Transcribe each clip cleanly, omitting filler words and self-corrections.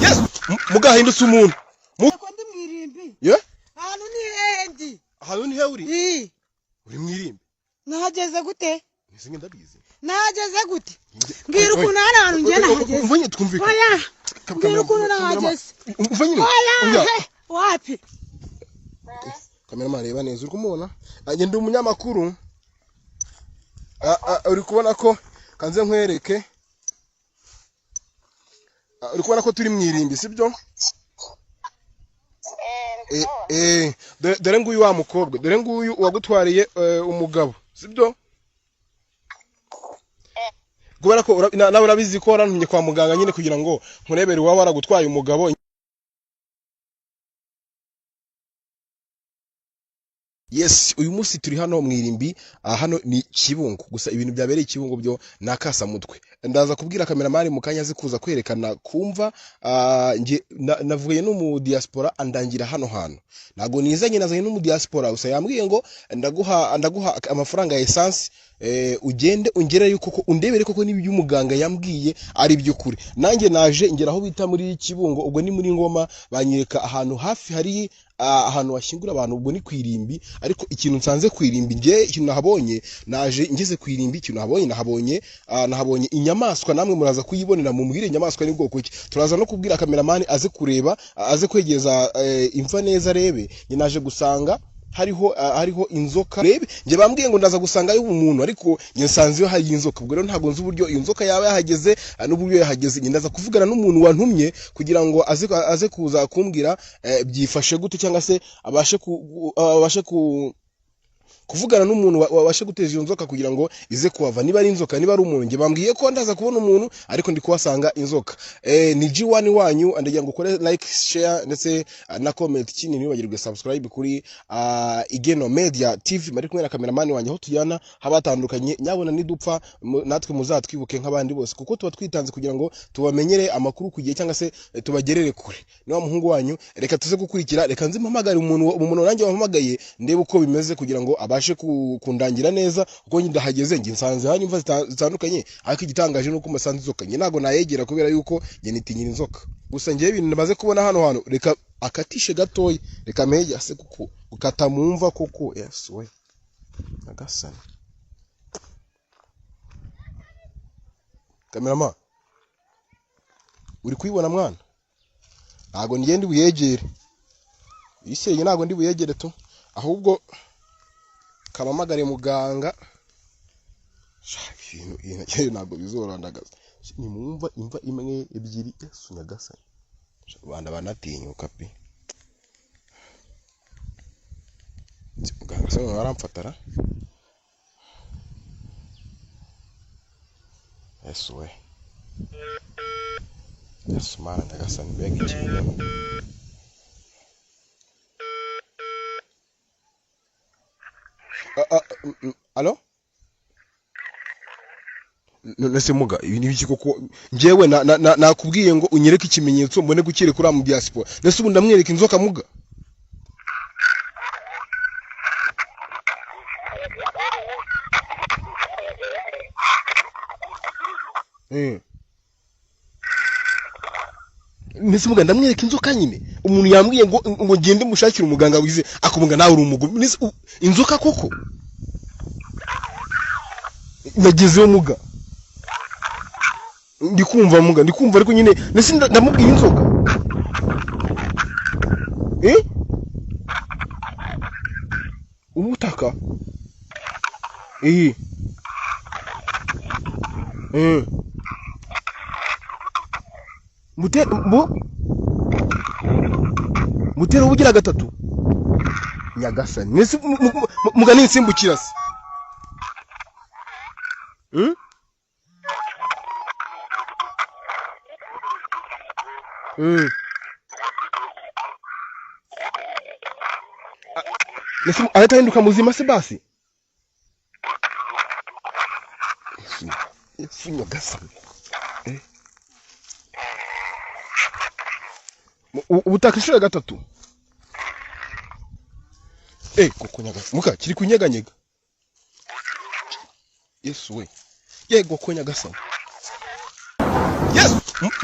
Yes, muga hindutse umuntu. Ko ndi mwirimbi. Ye? Ahantu ni hendi. Ahantu ni he uri? Uri mwirimbi. Nahageze gute? Nise ndabizi. Nahageze gute? Mbwira ukuntu hano hantu ngiye nahageze. Mvanye twumvika. Oya. Mbwira ukuntu nahageze. Mvanye. Oya. Wapi? Kamera reba neza uri kumubona? Anje ndi umunyamakuru. Uri kubona ko kanze nkwereke. Uri kubona ko turi mwirimbi sibyo? Dore nguyu wa mukobwa, dore nguyu wagutwariye umugabo sibyo? Kubera ko nawe urabizi ko warantumye kwa muganga nyine kugira ngo nkurebere uwa waragutwaye umugabo. Yes, uyu munsi turi hano mwirimbi, hano ni Kibungo. Gusa ibintu byabereye Kibungo byo nakasa mutwe. Ndaza kubwira kameramani mu kanya zikuza kwerekana kumva nge navuye no mu diaspora andangira hano hano. Nago nizanye nazanye no mu diaspora gusa yambwiye ngo ndaguha amafaranga ya essence ugende ungere yuko ko undebere koko nibi umuganga yambwiye ari by'ukuri. Nanjye naje ngera aho bita muri Kibungo, ubwo ni muri Ngoma, banyereka ahantu hafi hari ahantu washyingura abantu, ubwo ni kwirimbi. Ariko ikintu nsanze kwirimbi nge ikintu nahabonye, naje ngeze kwirimbi ikintu nahabonye inyamaswa, namwe muraza kuyibonera mu mbwire inyamaswa ni bwoko ki. Turaza no kubwira kameramani aze kureba, aze kwegeza imva neza rebe. Naje gusanga hariho inzoka rebe, nge bambwiye ngo ndaza gusanga yo umuntu, ariko nsanze yo hari inzoka. Ubwo rero ntabwo nzi uburyo iyo nzoka yaba yahageze n'uburyo yahageze. Ndaza kuvugana n'umuntu wantumye kugira ngo aze kuza kumbwira byifashe gute, cyangwa se abashe kuvugana n'umuntu wabashe guteza iyo nzoka kugira ngo ize kuhava. Niba ari inzoka, niba ari umuntu, nge bambwiye ko ndaza kubona umuntu, ariko ndi kuhasanga inzoka. Ni G1 wanyu, ndagira ngo ukore like, share ndetse na comment. Ikindi ntibagirwe subscribe kuri Igeno Media TV. Mari kumwe na kameramani wanyu, aho tujyana habatandukanye. Nyabona nidupfa natwe muzatwibuke nk'abandi bose, kuko tuba twitanze kugira ngo tubamenyere amakuru kugiye, cyangwa se tubagerere kure. Niba muhungu wanyu, reka tuze gukurikira, reka nzi mpamagare umuntu nanjye wampamagaye ndebe uko bimeze kugira ngo abashe kundangira neza. Uko ndahageze nge nsanze hari imva zitandukanye, ariko igitangaje nuko musanze inzoka. Nge nago nayegera kubera yuko nge nitinyira inzoka. Gusa nge ibintu namaze kubona hano, reka akatishe gatoyi, reka mege ase kuko ukata mumva koko. Yes we nagasana kamerama, uri kwibona mwana? Nago ngende buyegere isenye, nago ndi buyegere to, ahubwo kamamagare muganga. Ibintu ntabwo bizorandagaza. Nimumva imva imwe ebyiri sunyagasani, abana banatinyuka pe. Muganga se baramfatara. Yes we yes mara ndagasani bega ikintu. Alo? Nese muga ibintu biki koko? Njewe nakubwiye ngo unyereke ikimenyetso mbone gukire kuri mu diaspora. Nese ubu ndamwereka inzoka muga? Nese muga ndamwereka inzoka nyine. Umuntu yambwiye ngo gende mushakira umuganga wize, akumugana nawe uri umugabo. Nese inzoka koko? Nagezeho muga, ndikumva muga, ndikumva, ariko nyine nese ndamubwira inzoka. Ubutaka mutera ubugira gatatu nyagasani. Nese muga ninsimbukira se? Nese ahitahinduka muzima se basi? Yesu nyagasani. Ubutaka inshuro gatatu. Koko nyagasani muka kiri kunyeganyega. Yesu we yego ko nyagasani. Yes.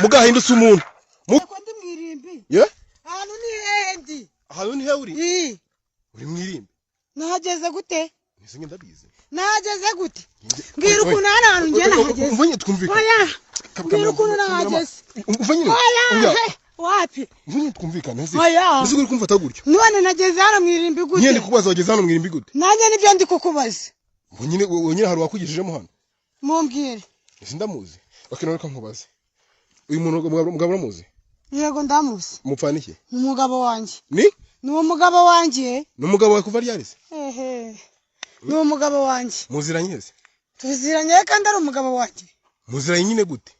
mugahindutse umuntu ko ndi mwirimbi ye ahantu ni hendi ahantu ni he uri uri mwirimbi nahageze gute nise ndabizi nahageze gute mbwira ukuntu hano hantu njye nahageze mvunye twumvikana oya mbwira ukuntu nahageze mvunye oya wapi mvunye twumvikana ese oya ese uri kumfata gutyo none nageze hano mwirimbi gute nyine kubaza wageze hano mwirimbi gute nanjye nibyo ndi kukubaza nyine hari wakugishijemo hano mumbwire ese ndamuzi bakinora nkubaze uyu muntu mugabo uramuzi yego ndamuzi mupfana iki ni umugabo wanjye ni umugabo wanjye ni umugabo wawe kuva ryari se ni umugabo wanjye muziranye se tuziranye kandi ari umugabo wanjye muziranye nyine gute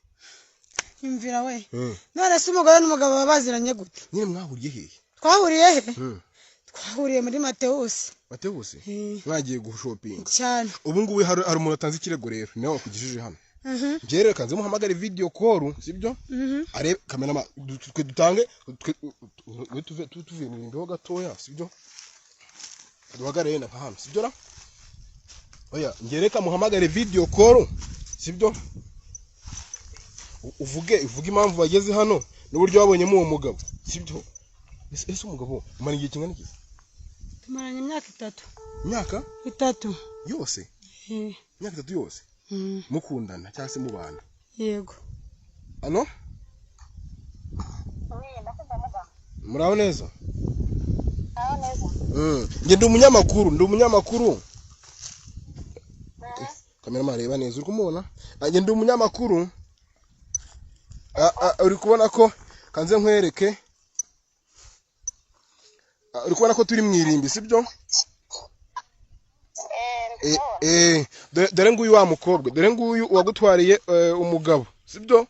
imvira we none se umugabo n'umugabo babaziranye gute nyine mwahuriye hehe twahuriye he twahuriye muri Mateus mwagiye gushopinga cyane ubu ngubu hari umuntu atanze ikirego rero nawe wakugishije hano njye rero kanze muhamagare video call sibyo arebe kamera twe dutange tuvuye mu bimbo gatoya sibyo duhagarare na hano sibyo ra oya njye reka muhamagare video call sibyo uvuge impamvu bageze hano n'uburyo wabonyemo uwo mugabo sibyo ese umugabo umara igihe kingana iki tumaranye imyaka 3 imyaka 3 yose imyaka 3 yose mukundana cyangwa se mubana yego ano muraho neza njye ndi umunyamakuru kamera mareba neza uri kumubona njye ndi umunyamakuru uri kubona ko kanze nkwereke uri kubona ko turi mwirimbi sibyo dore nguyu wa mukobwa dore nguyu wagutwariye umugabo sibyo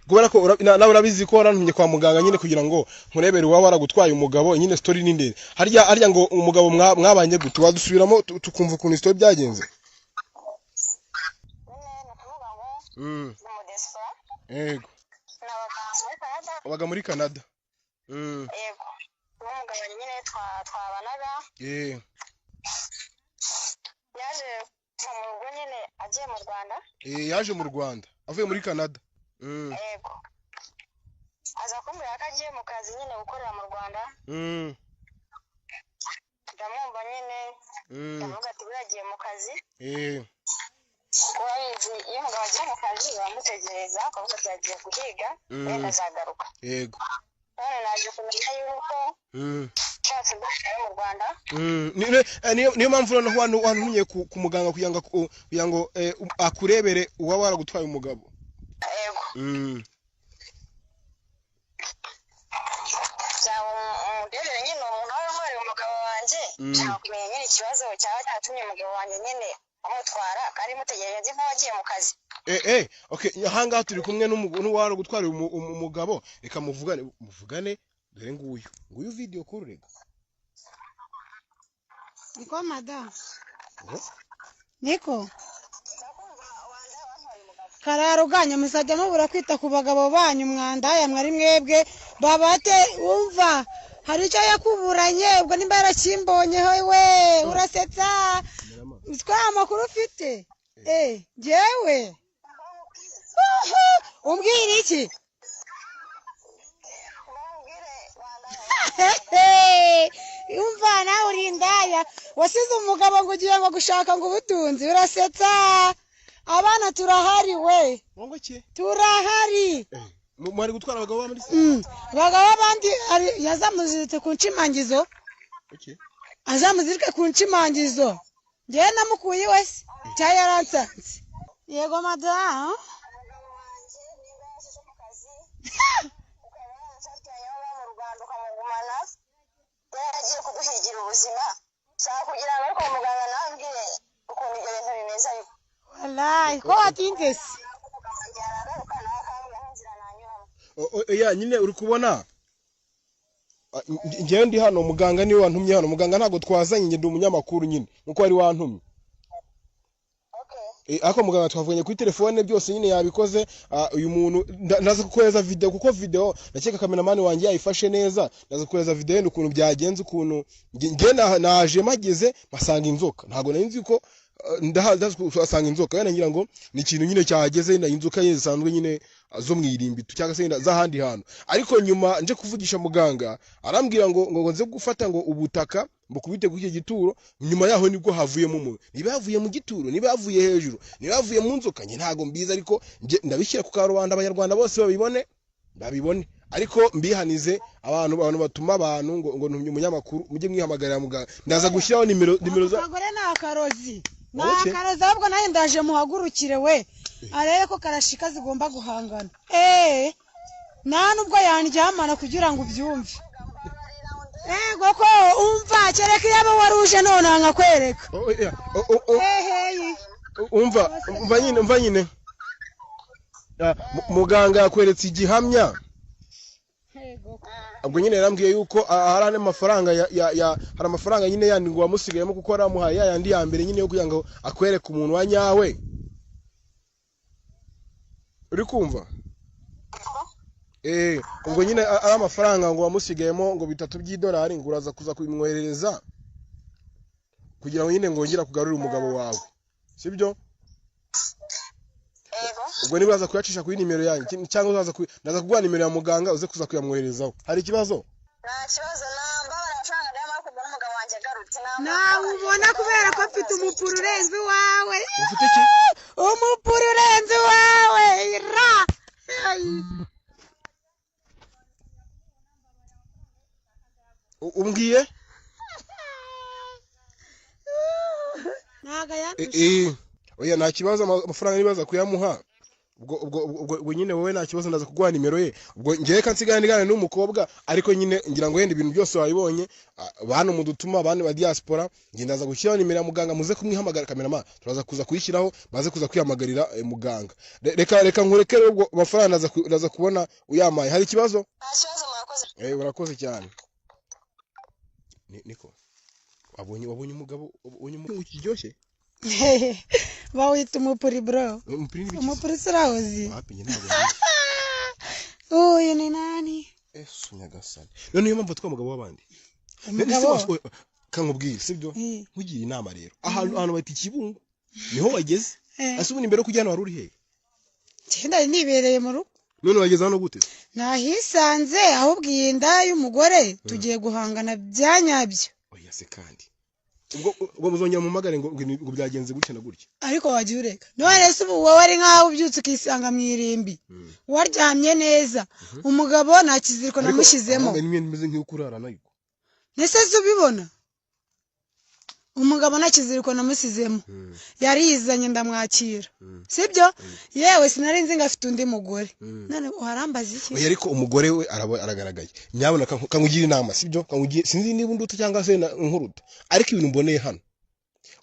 kubera ko nawe urabizi ko warantumye kwa muganga nyine kugira ngo nkurebere uwa waragutwaye umugabo nyine story ni ndende harya ngo umugabo mwabanye gute wadusubiramo tukumva ukuntu story byagenze yego wabaga muri Canada yego umugabo nyine twabanaga yaje mu rugo nyine agiye mu Rwanda yaje mu Rwanda avuye muri Canada yego aza kumbwira ko agiye mu kazi nyine gukorera mu Rwanda ndamwumva nyine ndavuga ati biragiye mu kazi wabizi iyo umugabo agiye mu kazi bamutegereza akavuga ati yagiye guhiga wenda azagaruka yego none naje kumenya yuko cyose ndashaka mu Rwanda niyo mpamvu noneho wantumye ku muganga kugira ngo akurebere uwa waragutwaye umugabo yego umudebere nyine umuntu wari wari umugabo wanjye nshaka kumenya nyine ikibazo cyaba cyatumye umugabo wanjye nyine amutwara kandi mutegereje nzi nk'uwagiye mu kazi okay ahangaha turi kumwe n'uwari gutwara umugabo reka muvugane dore nguyu video call rega niko madam niko kararuganye musajya mubura kwita ku bagabo banyu mwandaya mwari mwebwe babate umva hari icyo yakuburanye ubwo nimba yarakimbonyeho we urasetsa utwa amakuru ufite jewe umbwira iki umva nawe uri indaya wasize umugabo ngo ugiye ngo gushaka ngo ubutunzi urasetsa abana turahari we turahari mwari gutwara abagabo ba muri abagabo abandi yazamuziritse ku nshimangizo azamuzirike ku nshimangizo njyewe namukuye iwe se cyangwa yaransanze yego madamu yaragiye kuduhigira ubuzima nshaka kugira ngo ariko muganga nambwire ukuntu ibyo bintu bimeze ariko wallahi ko watinze se nyine uri kubona njyewe ndi hano muganga niwe wantumye hano muganga ntabwo twazanye njye ndi umunyamakuru nyine nuko wari wantumye ako muganga twavuganye kuri telefone byose nyine yabikoze uyu muntu ndaza kukohereza video kuko video nakeka kameramani wanjye yayifashe neza ndaza kukohereza video ukuntu byagenze ukuntu nge naje mageze masanga inzoka ntago nari nzi ko ndahasanga inzoka yana ngira ngo ni ikintu nyine cyahageze na inzoka nyine zisanzwe nyine zo mwirimbi cyangwa se z'ahandi hantu ariko nyuma nje kuvugisha muganga arambwira ngo nze gufata ngo ubutaka mbukubite kuri icyo gituro nyuma yaho nibwo havuyemo umuntu niba yavuye mu gituro niba yavuye hejuru niba yavuye mu nzoka nge ntago mbiza ariko nge ndabishyira ku karubanda abanyarwanda bose babibone ariko mbihanize abantu batuma abantu ngo umunyamakuru mujye mwihamagarira muganga ndaza gushyiraho nimero za Kagore na akarozi akarozi ahubwo nayo ndaje muhagurukire we arebe ko karashika zigomba guhangana nta nubwo yandyamana kugira ngo ubyumve ego ko umva kereka iyo aba waruje none nkakwereka umva nyine muganga yakweretse igihamya ubwo nyine yarambwiye yuko hari amafaranga hari amafaranga nyine yandi ngo wamusigayemo kuko aramuhaye yandi ya mbere nyine yo kugira ngo akwereke umuntu wa nyawe uri kumva ubwo nyine ari amafaranga ngo wamusigayemo ngo $3 ngo uraza kuza kubimwoherereza kugira ngo nyine ngo wongere kugarura umugabo wawe sibyo ubwo niba uraza kuyacisha kuri nimero yanyu cyangwa ndaza kuguha nimero ya muganga uze kuza kuyamwoherezaho hari ikibazo nta kibazo nambabara amafaranga ndayamara kubona umugabo wanjye agarutse nawe ubona kubera ko afite umupuru urenze uwawe ufite iki umupuru urenze uwawe umbwiye ntago yandusha oya nta kibazo amafaranga nibaza kuyamuha ubwo nyine wowe nta kibazo ndaza kuguha nimero ye ubwo ngiye kansigana ndigana n'umukobwa ariko nyine ngira ngo yenda ibintu byose wabibonye bano mudutuma bane ba diaspora ngendaza gushyiraho nimero ya muganga muze kumwihamagara cameraman turaza kuza kuyishyiraho baze kuza kwihamagarira muganga reka nkureke ubwo amafaranga ndaza kubona uyamaye hari ikibazo nta kibazo mwakoze urakoze cyane niko wabonye umugabo ukiryoshye bawita umupuri bro umupuri sirahozi uyu ni nani nyagasani none niyo mpamvu twa mugabo w'abandi kankubwire sibyo nkugira inama rero ahantu bati Kibungo niho wageze asubuna imbere ko ujyana wari uri he cyenda nibereye mu rugo none wageze hano gute nahisanze ahubwo iyi nda y'umugore tugiye guhangana byanyabyo oya se kandi ubwo muzongera mu magare ngo byagenze gutya na gutya ariko wagiye ureka none se ubu wowe ari nkaho ubyutse ukisanga mu irimbi waryamye neza umugabo nta kiziriko namushyizemo nimeze nk'ukurara nayo nese ubibona umugabo nta kiziriko namusizemo yarizanye ndamwakira sibyo yewe sinari nzi ngo afite undi mugore none uharambaza iki oya ariko umugore we aragaragaye nyabona kangugira inama sibyo kangugiye sinzi niba unduta cyangwa se nkuruta ariko ibintu mboneye hano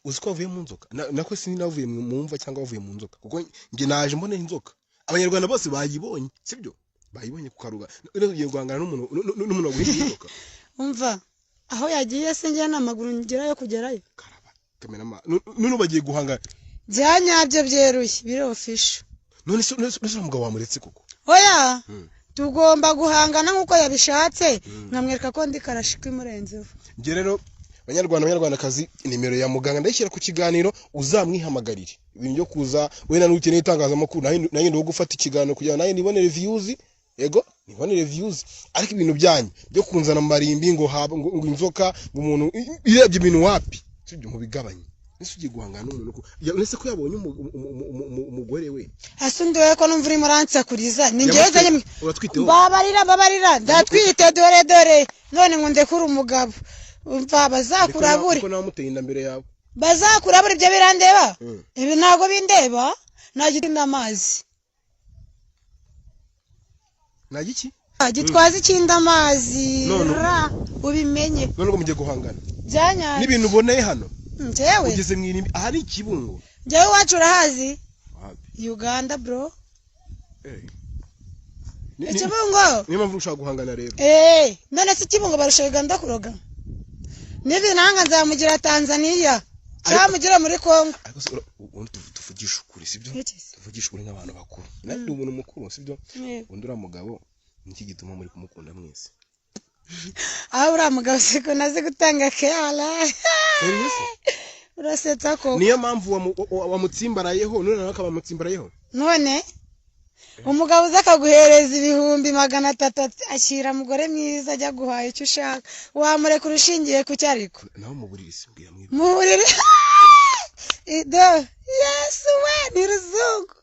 uzi ko wavuye mu nzoka nako sinzi navuye mu mva cyangwa wavuye mu nzoka kuko nge naje mboneye inzoka abanyarwanda bose bayibonye sibyo bayibonye ku karuga ugiye guhangana n'umuntu waguhinduye inzoka umva aho yagiye se njye n'amaguru ngerayo kugerayo karaba kamera none bagiye guhangana byanyabyo byeruye biri official none se umugabo wamuretse koko oya tugomba guhangana nkuko yabishatse nkamwereka ko ndi karashika imurenzeho nge rero abanyarwandakazi nimero ya muganga ndayishyira ku kiganiro uzamwihamagarire ibintu byo kuza wenda n'ukeneye itangazamakuru nanjye ndo gufata ikiganiro kugira nayo nibone reviews yego nibone reviews ariko ibintu byanyu byo kunzana marimbi ngo inzoka ngo umuntu irebye ibintu wapi sibyo mu bigabanye nese ugiye guhangana n'umuntu nese ko yabonye umugore we asundiwe ko numva uri murantsakuriza ningeze uratwiteho babarira ndatwite dore none ngo ndekura umugabo umva bazakurabure ko namuteye inda mbere yawe bazakurabure ibyo birandeba ibi ntago bindeba nagiti ndamazi nagiki gitwaza ikindi amazi ubimenye none ngo mugiye guhangana byanyanye n'ibintu uboneye hano njyewe ugeze mwirimbi ahari Kibungo njyewe wacu urahazi Uganda bro Kibungo niyo mpamvu ushaka guhangana rero none se Kibungo barusha Uganda kuroga nibi nanga nzamugira Tanzania cyamugira muri Kongo ariko tuvugisha ukuri sibyo tuvugisha ukuri nk'abantu bakuru nandi umuntu mukuru sibyo undi uramugabo niki gituma muri kumukunda mwese aho uramugabo siko naze gutanga kera urasetsa ko niyo mpamvu wamutsimbarayeho none nawe akaba mutsimbarayeho none umugabo uza akaguhereza 300 ashyira mugore mwiza ajya guhaye icyo ushaka wamureka urushingiye ku cyariko naho mu buriri simbwira mu buriri ido yesu we ni ruzungu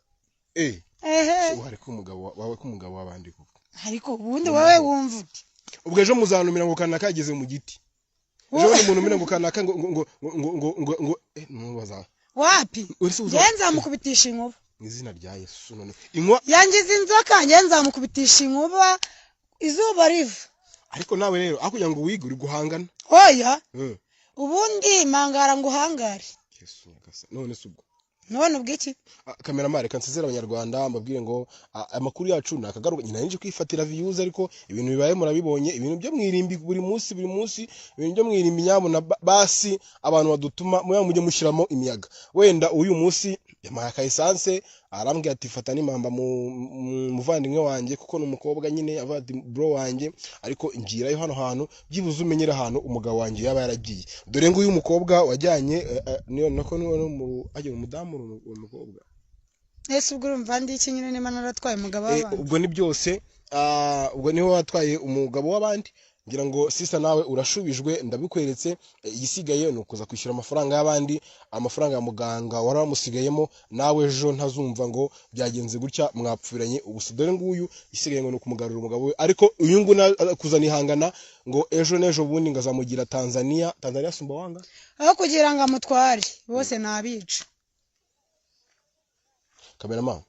wari ko umugabo w'abandi kuko ariko ubundi wowe wumva uti ubwo ejo muzanumira ngo kanaka kageze mu giti ejo umuntu umena ngo kanaka ngo nubaza wapi yenza mukubitisha inkuba izina rya Yesu none inkwa yangize inzoka yenza mukubitisha inkuba izuba riva ariko nawe rero akugira ngo wige uri guhangana oya ubundi mangara ngo uhangare Yesu nyagasa none subwo none ubwiki kameramare kansezera abanyarwanda mbabwire ngo amakuru yacu nakagaruka nyina nje kwifatira views ariko ibintu bibaye murabibonye ibintu byo mwirimbi buri munsi ibintu byo mwirimbi nyabo na basi abantu badutuma mujye mushiramo imiyaga wenda uyu munsi yamaye ka essence arambwira ati fata nimamba mu muvandimwe wanjye kuko numukobwa nyine avadi bro wanjye ariko ingirayo hano hantu byibuze umenyera ahantu umugabo wanjye yaba yaragiye dore ngo uyu mukobwa wajyanye niyo nako mu ajye umudamu umukobwa ese ubwo urumva ndi iki nyine nimana naratwaye umugabo w'abandi ubwo ni byose ubwo niho watwaye umugabo w'abandi ngira ngo sisa nawe urashubijwe ndabikweretse igisigaye nukuza kwishyura amafaranga y'abandi amafaranga ya muganga waramusigayemo nawe ejo ntazumva ngo byagenze gutya mwapfiranye ubusudore nguyu isigaye ngo nukumugarura umugabo we ariko uyu nguna kuzana ihangana ngo ejo nejo bundi ngazamugira Tanzania sumba wanga aho kugira ngo amutware bose nabica Cameraman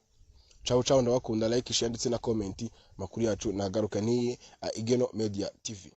ciao ndabakunda like share ndetse na comment makuru yacu nagaruka ni Igeno Media TV.